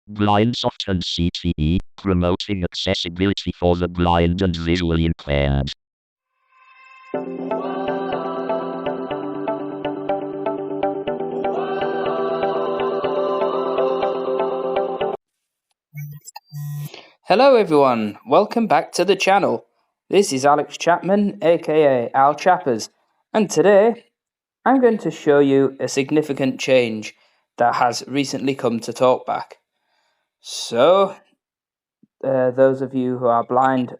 Blindsoft and CTE, promoting accessibility for the blind and visually impaired. Hello everyone, welcome back to the channel. This is Alex Chapman, aka Al Chappers, and today I'm going to show you a significant change that has recently come to TalkBack. So, those of you who are blind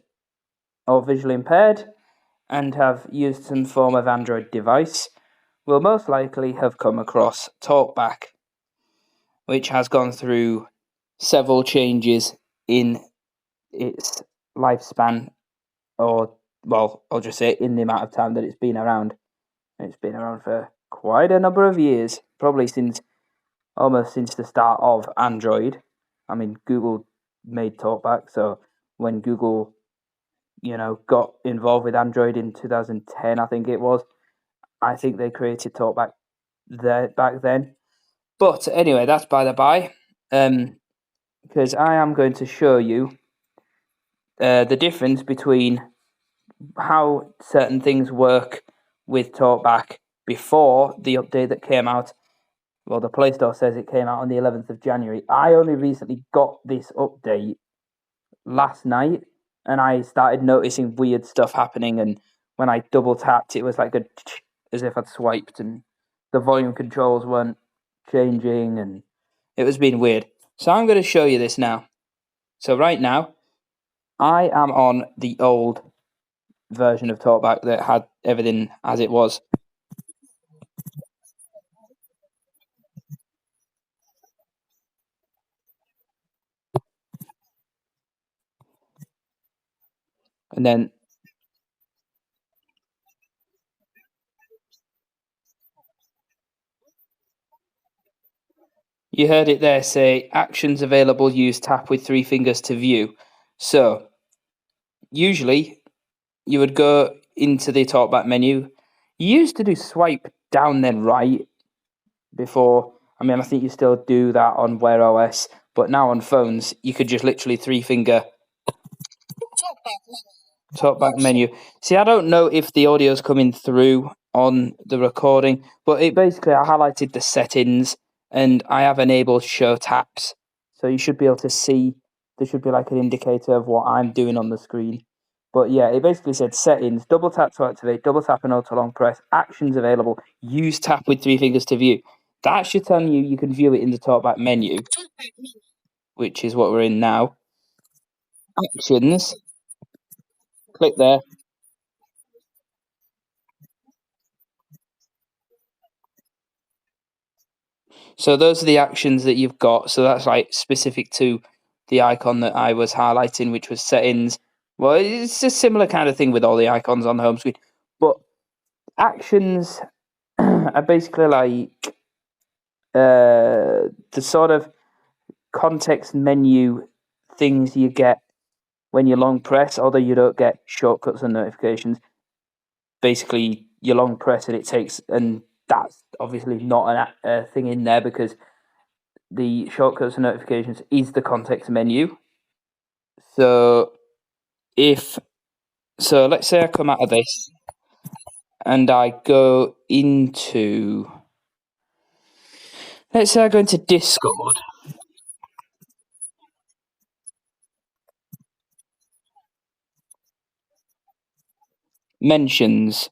or visually impaired and have used some form of Android device will most likely have come across TalkBack, which has gone through several changes in its lifespan, or well, I'll just say in the amount of time that it's been around. It's been around for quite a number of years, probably almost since the start of Android. I mean, Google made TalkBack, so when Google, got involved with Android in 2010, I think it was, I think they created TalkBack back then. But anyway, that's by the by, because I am going to show you the difference between how certain things work with TalkBack before the update that came out. Well, the Play Store says it came out on the 11th of January. I only recently got this update last night, and I started noticing weird stuff happening, and when I double tapped, it was like as if I'd swiped, and the volume controls weren't changing, and it was being weird. So I'm going to show you this now. So right now, I am on the old version of TalkBack that had everything as it was. And then you heard it there say actions available, use tap with 3 fingers to view. So usually you would go into the TalkBack menu. You used to do swipe down then right before. I mean, I think you still do that on Wear OS, but now on phones you could just literally 3 finger TalkBack menu. See, I don't know if the audio's coming through on the recording, but it basically, I highlighted the settings and I have enabled show taps. So you should be able to see, there should be like an indicator of what I'm doing on the screen. But yeah, it basically said settings, double tap to activate, double tap and auto long press, actions available, use tap with 3 fingers to view. That should tell you can view it in the TalkBack menu, which is what we're in now. Actions, click there. So those are the actions that you've got. So that's like specific to the icon that I was highlighting, which was settings. Well, it's a similar kind of thing with all the icons on the home screen. But actions are basically like the sort of context menu things you get when you long press, although you don't get shortcuts and notifications. Basically, you long press and it takes, and that's obviously not a thing in there because the shortcuts and notifications is the context menu. So let's say I come out of this and I go into, let's say I go into Discord. Mentions,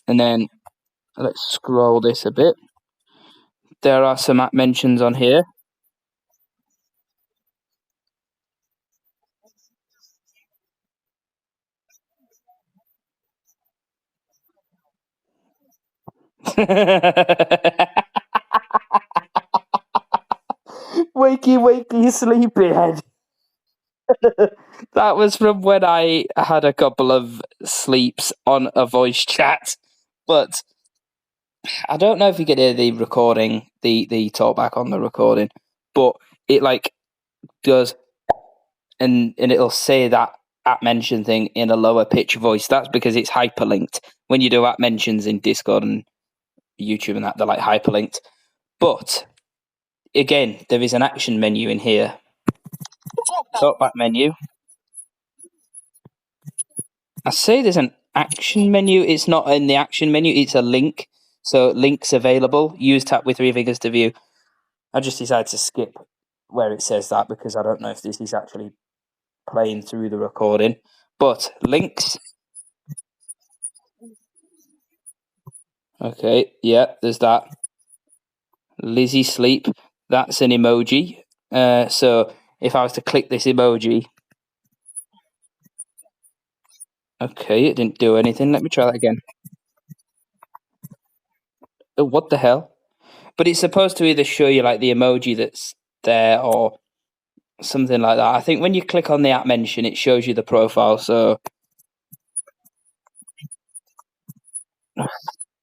and then let's scroll this a bit. There are some app mentions on here. Wakey, wakey, sleepyhead. That was from when I had a couple of sleeps on a voice chat, but I don't know if you could hear the recording, the TalkBack on the recording, but it like goes and it'll say that app mention thing in a lower pitch voice. That's because it's hyperlinked. When you do app mentions in Discord and YouTube and that, they're like hyperlinked. But again, there is an action menu in here. TalkBack menu. I say there's an action menu. It's not in the action menu. It's a link. So links available. Use tap with three fingers to view. I just decided to skip where it says that because I don't know if this is actually playing through the recording. But links. Okay, yeah, there's that. Lizzie sleep. That's an emoji. So if I was to click this emoji. Okay, it didn't do anything. Let me try that again. Oh, what the hell? But it's supposed to either show you like the emoji that's there or something like that. I think when you click on the app mention, it shows you the profile. So,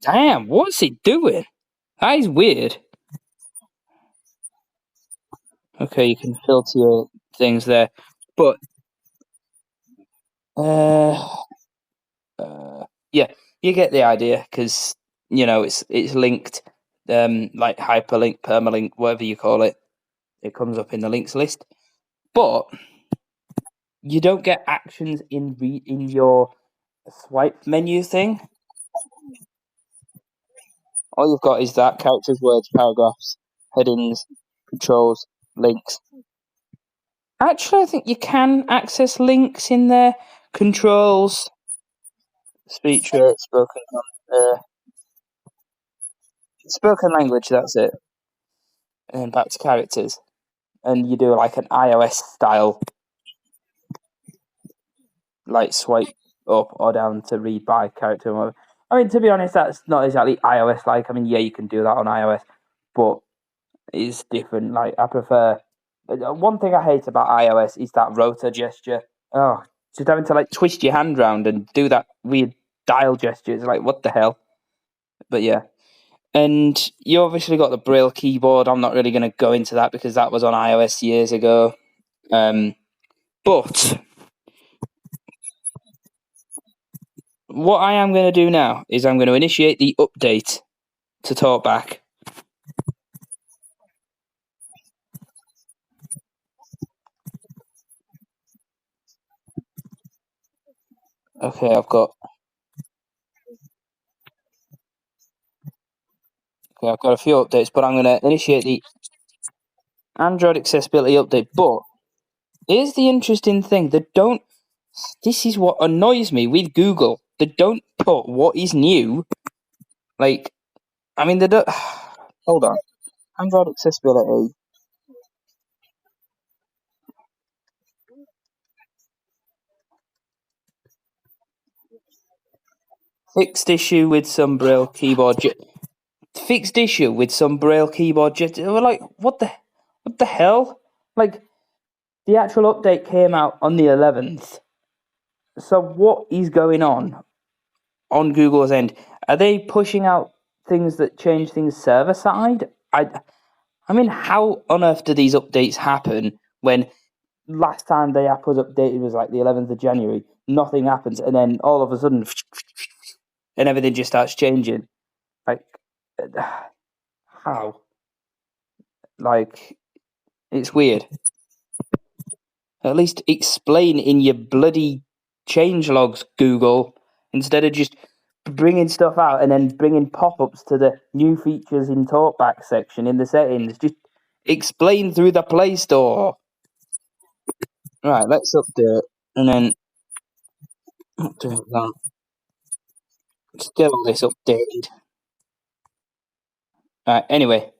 damn, what's it doing? That is weird. Okay, you can filter your things there, but yeah, you get the idea because it's linked, like hyperlink, permalink, whatever you call it. It comes up in the links list, but you don't get actions in your swipe menu thing. All you've got is that characters, words, paragraphs, headings, controls, links. Actually, I think you can access links in there. Controls, speech rate, spoken language. That's it. And then back to characters, and you do like an iOS style, like swipe up or down to read by character. I mean, to be honest, that's not exactly iOS like. I mean, yeah, you can do that on iOS, but it's different. Like, I prefer. One thing I hate about iOS is that rotor gesture. Oh, just having to like twist your hand round and do that weird dial gesture. It's like, what the hell? But yeah. And you obviously got the Braille keyboard. I'm not really going to go into that because that was on iOS years ago. But what I am going to do now is I'm going to initiate the update to TalkBack. Okay, I've got a few updates, but I'm going to initiate the Android accessibility update. But here's the interesting thing: this is what annoys me with Google. They don't put what is new. Like, I mean, they don't. Hold on, Android accessibility. Fixed issue with some Braille keyboard. Fixed issue with some Braille keyboard. We're like, what the hell? Like, the actual update came out on the 11th. So what is going on Google's end? Are they pushing out things that change things server side? I mean, how on earth do these updates happen when last time the app was updated was like the 11th of January? Nothing happens, and then all of a sudden, and everything just starts changing. Like, how? Like, it's weird. At least explain in your bloody change logs, Google, instead of just bringing stuff out and then bringing pop-ups to the new features in TalkBack section in the settings. Just explain through the Play Store. Right, let's update and then update that. Let's get all this updated. Right, anyway,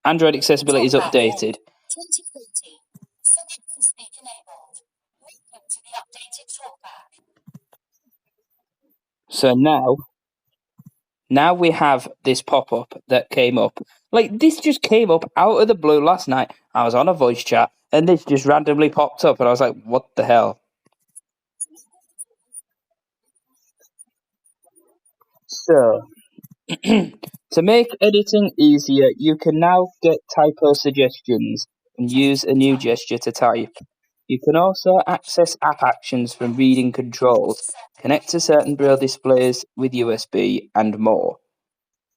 Android accessibility is updated. 2020. Section to speak enabled. Link to the updated TalkBack. So now we have this pop-up that came up. Like, this just came up out of the blue last night. I was on a voice chat, and this just randomly popped up, and I was like, what the hell? So, to make editing easier, you can now get typo suggestions and use a new gesture to type. You can also access app actions from reading controls, connect to certain Braille displays with USB, and more.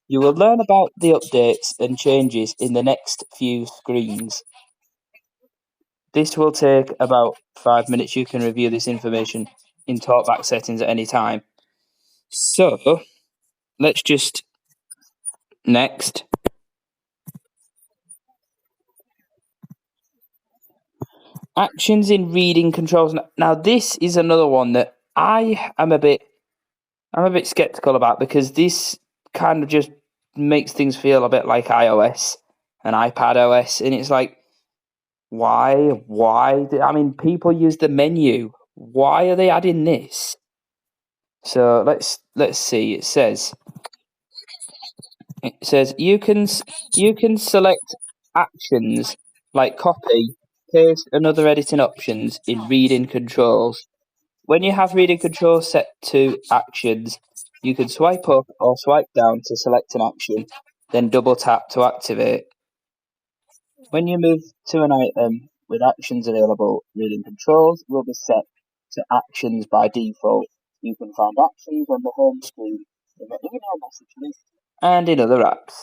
You will learn about the updates and changes in the next few screens. This will take about 5 minutes. You can review this information in TalkBack settings at any time. So, let's just... Next. Actions in reading controls. Now, this is another one that I'm a bit skeptical about, because this kind of just makes things feel a bit like iOS and iPad OS, and it's like, why? I mean, people use the menu. Why are they adding this? So let's see. It says you can select actions like copy, paste, and other editing options in reading controls. When you have reading controls set to actions, you can swipe up or swipe down to select an action, then double tap to activate. When you move to an item with actions available, reading controls will be set to actions by default. You can find actions on the home screen in the email message list and in other apps.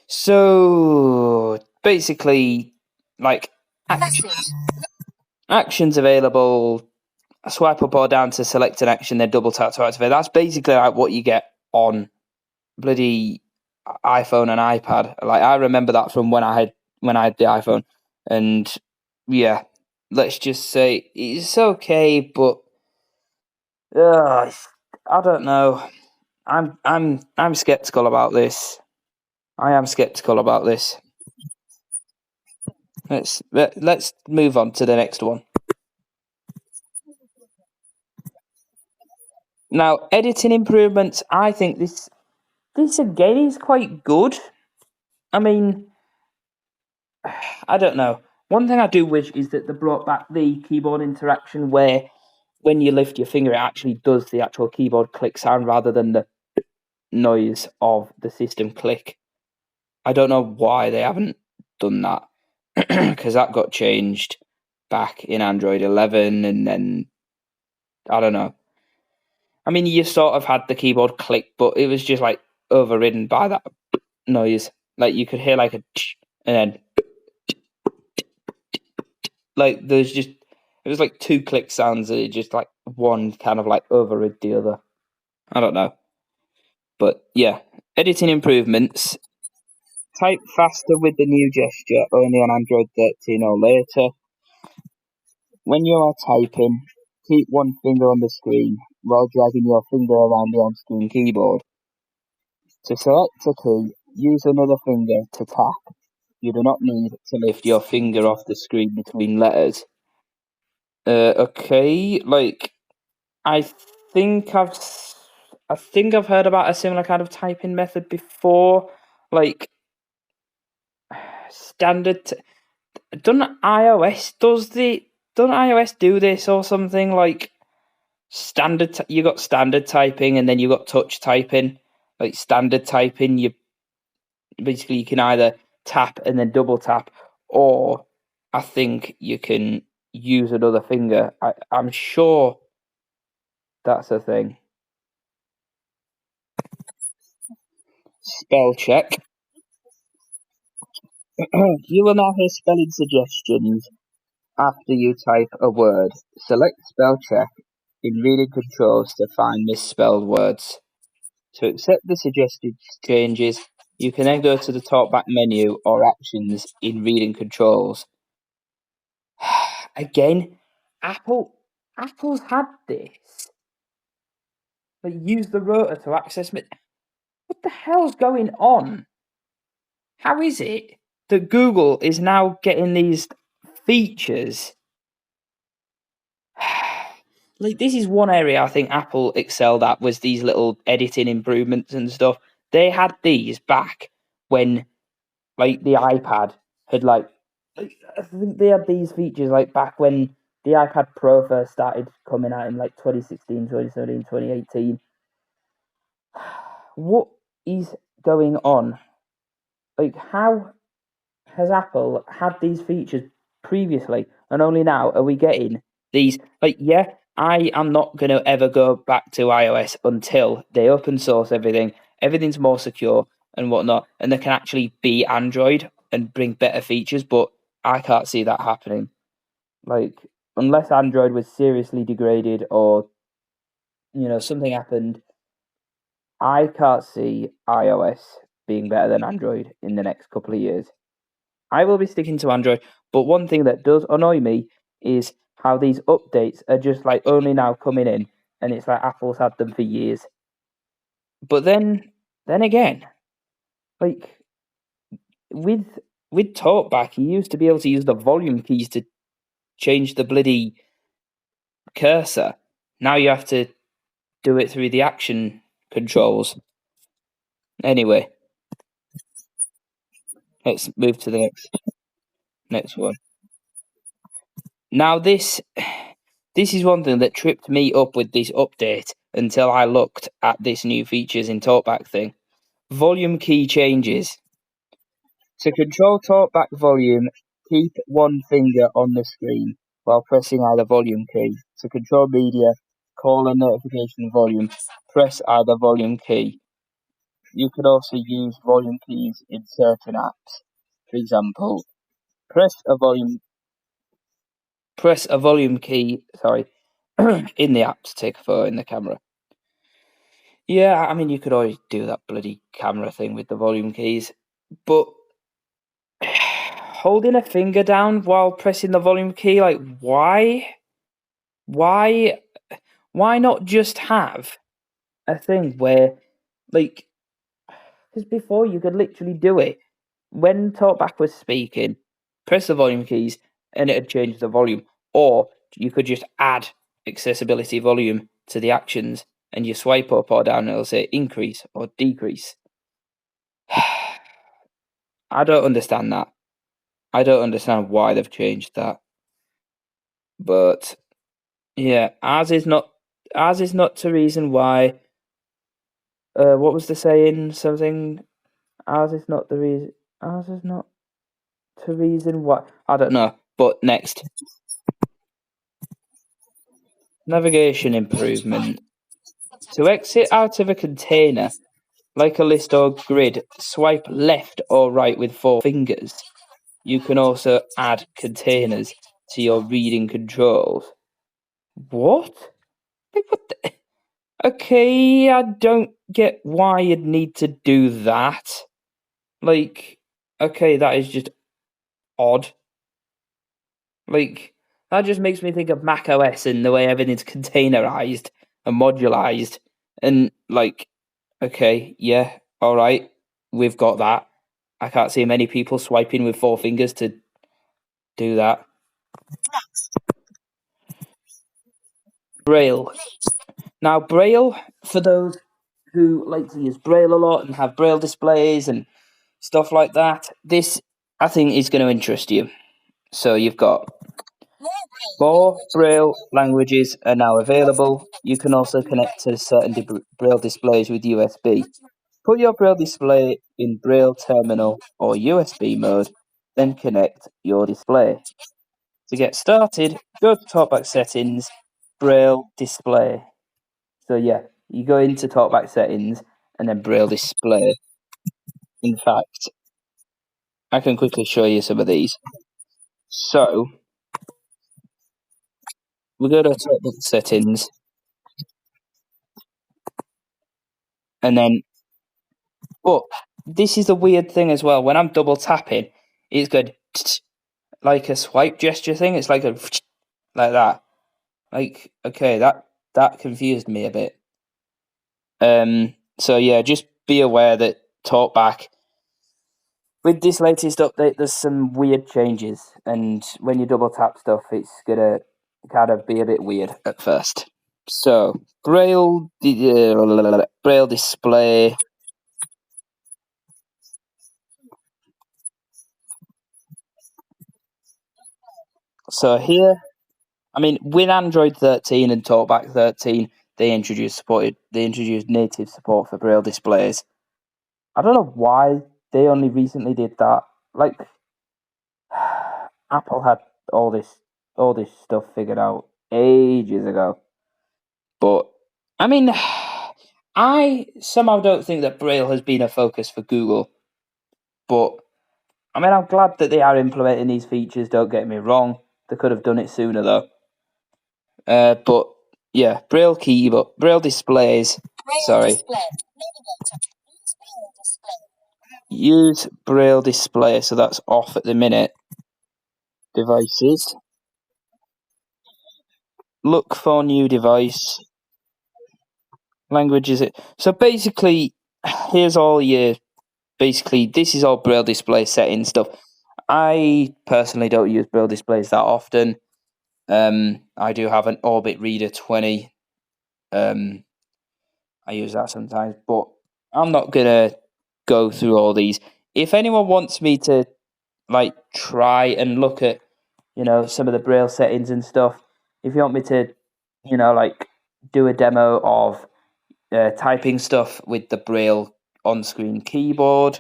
So basically, like actions available, swipe up or down to select an action, then double tap to activate. That's basically like what you get on bloody iPhone and iPad. Like, I remember that from when I had the iPhone, and yeah, let's just say it's okay, but I don't know. I'm skeptical about this. I am skeptical about this. Let's move on to the next one. Now, editing improvements. I think this again is quite good. I mean, I don't know. One thing I do wish is that they brought back the keyboard interaction where when you lift your finger, it actually does the actual keyboard click sound rather than the noise of the system click. I don't know why they haven't done that, because that got changed back in Android 11, and then I don't know. I mean, you sort of had the keyboard click, but it was just like overridden by that noise. Like, you could hear like a and then like there's just, it was like two click sounds that it just like one kind of like overrid the other. I don't know. But yeah, editing improvements. Type faster with the new gesture, only on Android 13 or later. When you are typing, keep one finger on the screen while dragging your finger around the on-screen keyboard. To select a key, use another finger to tap. You do not need to lift your finger off the screen between letters. Okay, like, I think I've heard about a similar kind of typing method before, like standard. Doesn't iOS do this or something, like standard? You got standard typing and then you got touch typing. Like, standard typing, you can either tap and then double tap, or I think you can use another finger. I'm sure that's a thing. Spell check. You will now hear spelling suggestions after you type a word. Select spell check in reading controls to find misspelled words. To accept the suggested changes, you can then go to the TalkBack menu or actions in reading controls. Again, Apple's had this. Like, use the rotor to access me. What the hell's going on? How is it that Google is now getting these features? Like, this is one area I think Apple excelled at, was these little editing improvements and stuff. They had these back when, like, the iPad had, like I think they had these features, like, back when the iPad Pro first started coming out in, like, 2016, 2017, 2018. What is going on? Like, how has Apple had these features previously, and only now are we getting these? Like, yeah, I am not going to ever go back to iOS until they open source everything. everything's more secure and whatnot, and they can actually be Android and bring better features. But I can't see that happening. Like, unless Android was seriously degraded or something happened, I can't see iOS being better than Android in the next couple of years. I will be sticking to Android, but one thing that does annoy me is how these updates are just like only now coming in, and it's like Apple's had them for years. But then again, like with with TalkBack, you used to be able to use the volume keys to change the bloody cursor. Now you have to do it through the action controls. Anyway, let's move to the next one. Now this is one thing that tripped me up with this update until I looked at this new features in TalkBack thing. Volume key changes. To control TalkBack volume, keep one finger on the screen while pressing either volume key. To control media, call and notification volume, press either volume key. You can also use volume keys in certain apps. For example, press a volume key, in the app to take a photo in the camera. Yeah, I mean, you could always do that bloody camera thing with the volume keys, but holding a finger down while pressing the volume key, like, why? Why? Why not just have a thing where, like, because before you could literally do it when Talkback was speaking, press the volume keys and it'd change the volume, or you could just add accessibility volume to the actions and you swipe up or down and it'll say increase or decrease. I don't understand that. I don't understand why they've changed that. But yeah, ours is not the reason why. What was the saying? Something. Ours is not the reason. Ours is not the reason why. I don't know. But next, navigation improvement. To exit out of a container, like a list or grid, swipe left or right with 4 fingers. You can also add containers to your reading controls. What? Like, what the? Okay, I don't get why you'd need to do that. Like, okay, that is just odd. Like, that just makes me think of Mac OS and the way everything's containerized and modularized. And, like, okay, yeah, alright, we've got that. I can't see many people swiping with 4 fingers to do that. Braille. Now, Braille, for those who like to use Braille a lot and have Braille displays and stuff like that, this, I think, is going to interest you. So you've got 4 Braille languages are now available. You can also connect to certain Braille displays with USB. Put your Braille display in Braille terminal or USB mode, then connect your display. To get started, go to TalkBack settings, Braille display. So yeah, you go into TalkBack settings and then Braille display. In fact, I can quickly show you some of these. So we go to TalkBack settings, and then, but this is the weird thing as well. When I'm double tapping, it's good, like a swipe gesture thing. It's like a like that. Like, okay, that confused me a bit. So yeah, just be aware that TalkBack, with this latest update, there's some weird changes, and when you double tap stuff, it's gonna kind of be a bit weird at first. So Braille display. So here, I mean, with Android 13 and TalkBack 13, they introduced native support for Braille displays. I don't know why they only recently did that. Like, Apple had all this stuff figured out ages ago. But I mean, I somehow don't think that Braille has been a focus for Google, but I mean, I'm glad that they are implementing these features. Don't get me wrong; they could have done it sooner, though. But yeah, Braille keyboard, Braille displays. Sorry, use Braille display. So that's off at the minute. Devices. Look for new device. Language is it? So basically, here's all your. Basically, this is all Braille display setting stuff. I personally don't use Braille displays that often. I do have an Orbit Reader 20. I use that sometimes, but I'm not gonna go through all these. If anyone wants me to like try and look at, some of the Braille settings and stuff, if you want me to, like do a demo of typing stuff with the Braille on-screen keyboard,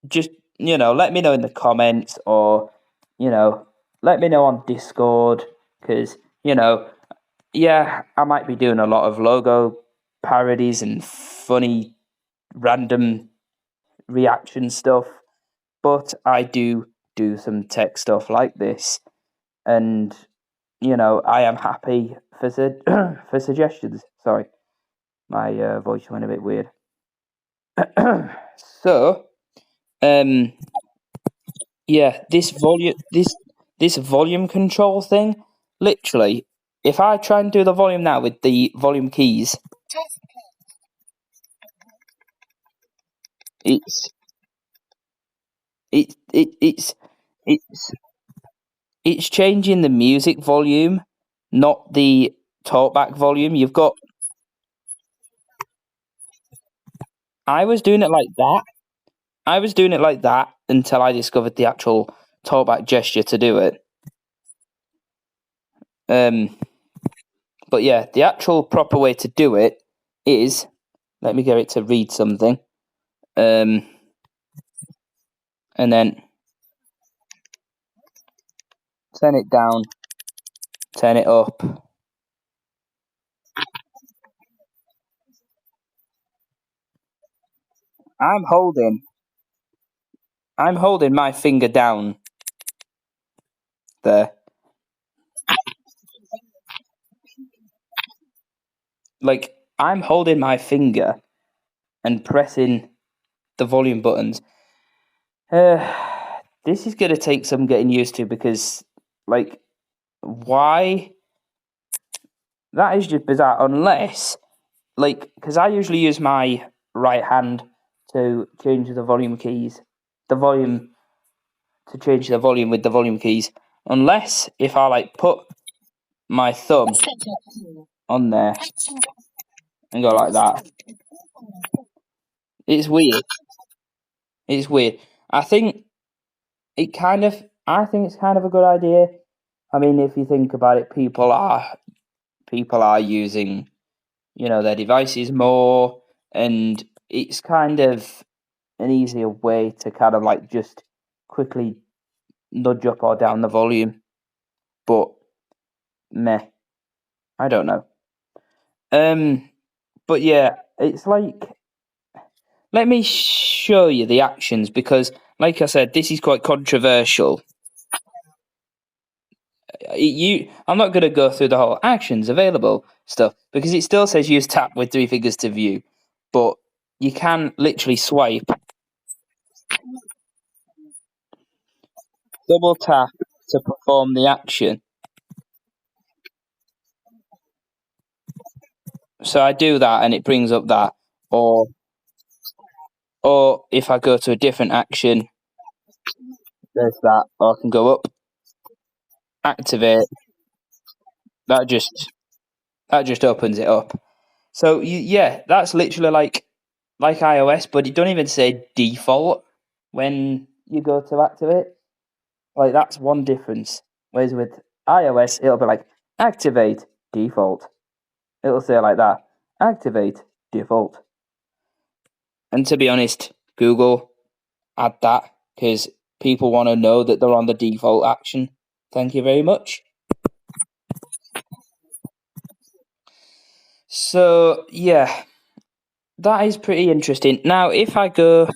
just let me know in the comments, or let me know on Discord, because yeah, I might be doing a lot of logo parodies and funny random reaction stuff, but I do some tech stuff like this, and I am happy for for suggestions. Sorry, my voice went a bit weird. So, yeah, this volume control thing, literally, if I try and do the volume now with the volume keys, it's it it it's it's changing the music volume, not the talkback volume. You've got. I was doing it like that. I was doing it like that until I discovered the actual talkback gesture to do it. But yeah, the actual proper way to do it is, let me get it to read something. And then turn it down, turn it up. I'm holding my finger down there. Like, I'm holding my finger and pressing the volume buttons. This is gonna take some getting used to, because, like, why? That is just bizarre. Unless, like, because I usually use my right hand to change the volume keys, the volume to change the volume with the volume keys. Unless if I like put my thumb on there and go like that. It's weird. It's weird. I think I think it's kind of a good idea. I mean, if you think about it, people are using, their devices more, and it's kind of an easier way to kind of like just quickly nudge up or down the volume. But meh, I don't know. But yeah, it's like, let me show you the actions, because, like I said, this is quite controversial. I'm not going to go through the whole actions available stuff, because it still says use tap with 3 fingers to view, but you can literally swipe, double tap to perform the action. So I do that and it brings up that, or if I go to a different action, there's that, or I can go up, activate, that just opens it up. So yeah, that's literally like iOS, but it don't even say default when you go to activate. Like, that's one difference. Whereas with iOS, it'll be like activate default. It'll say like that, activate default. And to be honest, Google, add that, because people want to know that they're on the default action. Thank you very much. So yeah, That is pretty interesting. Now, if I go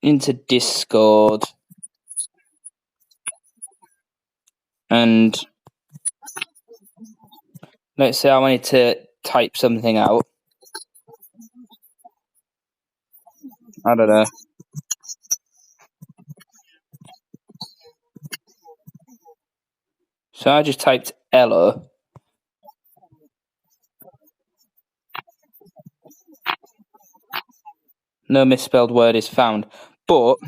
into Discord and let's say I wanted to type something out. I don't know. So I just typed hello. No misspelled word is found. But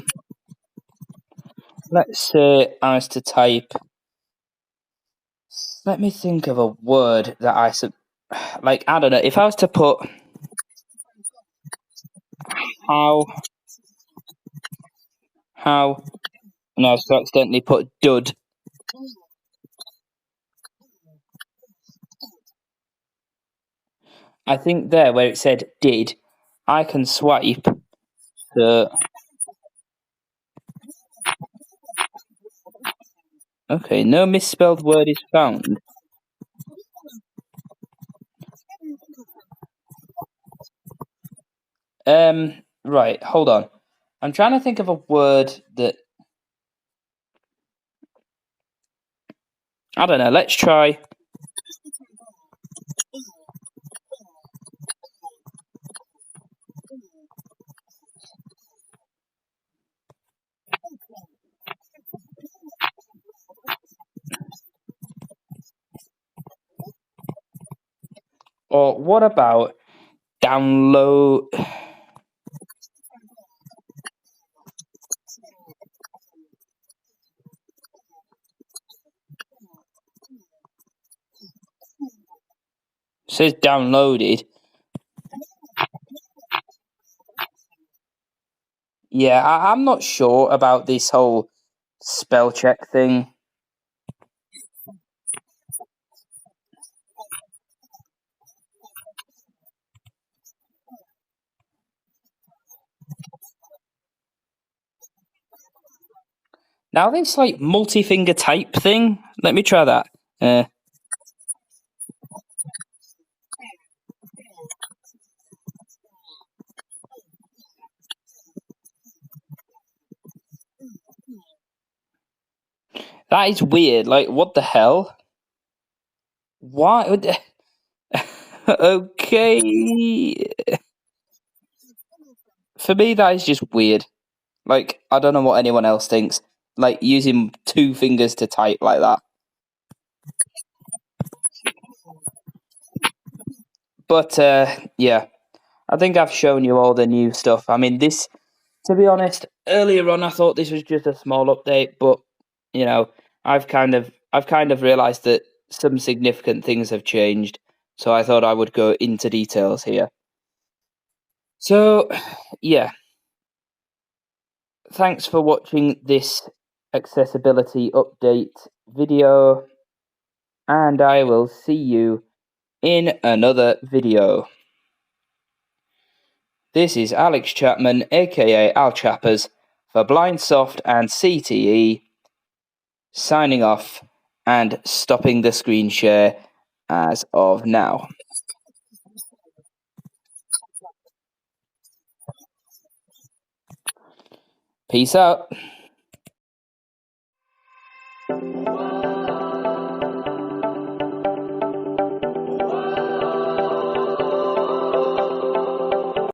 let's say I was to type. Let me think of a word that I like. I don't know. If I was to put how, and I was to accidentally put dud. I think there where it said did, I can swipe the. Okay, no misspelled word is found. Right, hold on. I'm trying to think of a word that. I don't know, let's try. Or what about download? It says downloaded. Yeah, I'm not sure about this whole spell check thing. Now this like multi-finger type thing. Let me try that. That is weird. Like, what the hell? Why? Okay. For me, that is just weird. Like, I don't know what anyone else thinks. Like, using two fingers to type like that. But, yeah. I think I've shown you all the new stuff. I mean, this, to be honest, earlier on I thought this was just a small update, but, you know, I've kind of realized that some significant things have changed. So I thought I would go into details here. So, yeah. Thanks for watching this accessibility update video, and I will see you in another video. This is Alex Chapman, aka Al Chappers, for Blindsoft and CTE, signing off and stopping the screen share as of now. Peace out.